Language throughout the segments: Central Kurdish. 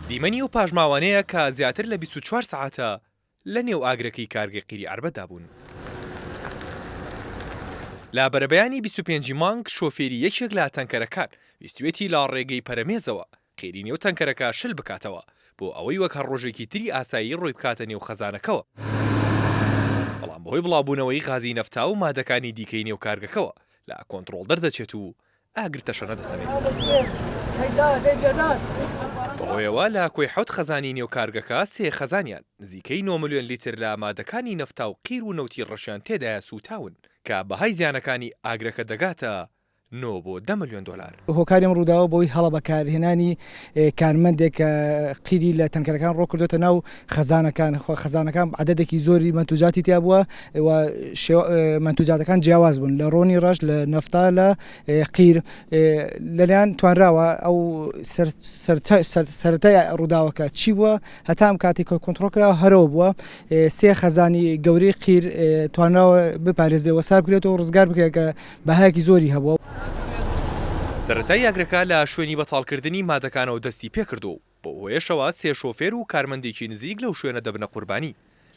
دیمەنی و پاژماوانەیە کە زیاتر لە 24 ساعتە لە نێو ئاگرەکەی کارگەی قیری ئاربەتدا بوون. لا بەرەبەیانی 25 مانگ شۆفێری یەکێک لە تەنکەرەکان ویستوێتی لا ڕێگەی پەرەمێزەوە قیری نێو تەنکەرەکە شل بکاتەوە بۆ ئەوەی وەک هەر ڕۆژێکی تری ئاسایی ڕۆی بکاتە نێو خەزانەکەەوە. بەڵام بەهۆی بڵاوبوونەوەی غازی نەفتا و مادەکانی دیکەی نێو کارگەکەەوە لە کۆنتڕۆڵ دەردەچێت و ئاگر تەشەنە دەسەنێت. بەهۆیەوە لە کۆی حەوت خەزانی نێو کارگەکە سێ خەزانیان نزیکەی 9 ملیۆن لیتر لە مادەکانی نەفتا و قیر و نەوتی ڕەشیان تێدایە سوتاون کە بەهای زیانەکانی ئاگرەکە دەگاتە 9 بۆ 10 ملیۆن دلار. هۆکاریم ڕووداوە بۆی هەڵە بەکارهێنانی کارمەندێک کە قیری لە تەنکەرەکان ڕۆ کردوتە ناو خەزانەکان عەدەدێکی زۆری مەنتوجاتی تیا بووە و مەنتوجاتەکان جیاواز بوون لە ڕۆنی ڕەش لە نەفتا لە قیر لەلایەن توانراوە ئەو سەرەتای ڕووداوەکە چی بووە هەتا ئەم کاتێک کۆنتڕۆڵ کراوە هەرەوە بووە سێ خەزانی گەورەی قیر توانراوە بپارێزێەوە سار بکرێتەوە و ڕزگار بکرێت کە بەهایەکی زۆری هەبووە. سەرەتای ئاگرەکە لە شوێنی بەتاڵکردنی مادەکانەوە دەستی پێکردو بۆ هۆیشەوە سێ شۆفێر و کارمەندێکی نزیک لەو شوێنە دەبنە قوربانی.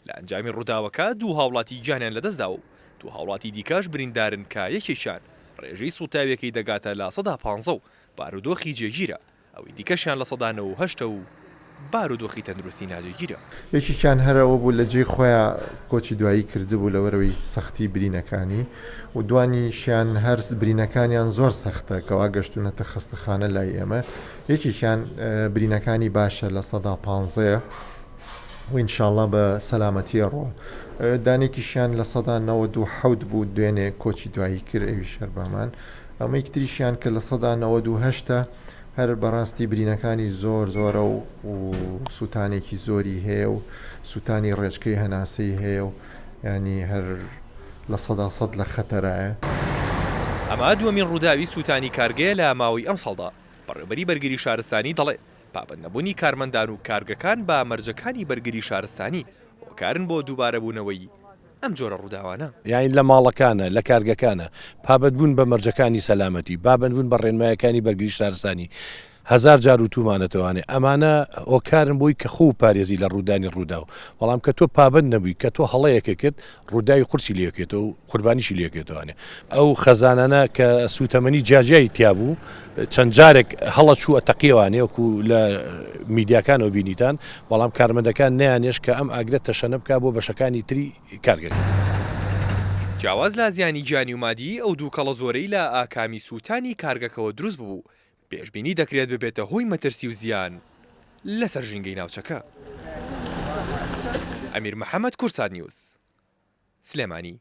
لە ئەنجامی ڕووداوەکە دوو هاوڵاتی گیانیان لەدەستدا و دوو هاوڵاتی دیکەش بریندارن کە یەکێکیان ڕێژەی سوتاویەکەی دەگاتە لە 150 و بارودۆخی جێگیرە ئەوەی دیکەشیان لە 198 و بارودۆخی تەندروستی ناجێگیرە. یەکێکیان هەرەوە بوو لە جێی خۆیان کۆچی دوایی کردبوو لە وەرەوەی سەختی برینەکانی و دوانیشیان هەر برینەکانیان زۆر سەختە کەوا گەشتونەتە خەستەخانە لای ئێمە. یەکێکیان برینەکانی باشە لە 150 و ئینشاڵڵا بە سەلامەتیە ڕۆ دانێکیشیان لە 197 بوو دوێنێ کۆچی دوایی کرد ئەوی شەربامان ئەمە یەکتریشیان کە لە 198 هەر بەڕاستی برینەکانی زۆر زۆرە و سووتانێکی زۆری هەیە و سووتانی ڕێچکەی هەناسەی هەیە و ینی هەر لە 100% لە خەتەرایە. ئەمە دووەمین ڕووداوی سووتانی کارگەیە لە ماوەی ئەم ساڵدا. بەڕێوەبەری بەرگری شارستانی دەڵێ پابەندنەبوونی کارمەندان و کارگەکان بە مەرجەکانی بەرگری شارستانی هۆکارن بۆ دووبارەبوونەوەی ئەم جۆرە ڕووداوانە. یاین لە ماڵەکانە لە کارگەکانە پابەتبوون بە مەرجەکانی سەلامەتی بابەتبوون بە ڕێنمایەکانی بەرگری شارستانی هزار جار و تومانەتەوانێ ئەمانە ئۆکارن بووی کە خوو پارێزی لە ڕوودانی ڕوودا و بەڵام کە تۆ پابند نەبووی کە تۆ هەڵەیەکە کرد ڕووداوی قورسی لێکێتەوە و قوربانیشی لێکێتوانێ ئەو خەزانانە کە سوتەمەنی جیاجیایی تیابوو چەند جارێک هەڵە چووە تەقیێوانێ وەکو لە میدیاکانەوە بینیتان بەڵام کارمەندەکان نەیانێش کە ئەم ئاگرێت تەشەنە بکا بۆ بەشەکانی تری کارگەکە. جیاواز لە زیانی گیانی و مادی ئەو دوو کەڵە زۆرەی لە ئاکامی سووتانی کارگەکەەوە دروست بوو پێشبینی دەکرێت ببێتە هۆی مەترسی و زیان لەسەر ژینگەی ناوچەکە. ئەمیر محەممەد کورساد نیوز سلێمانی.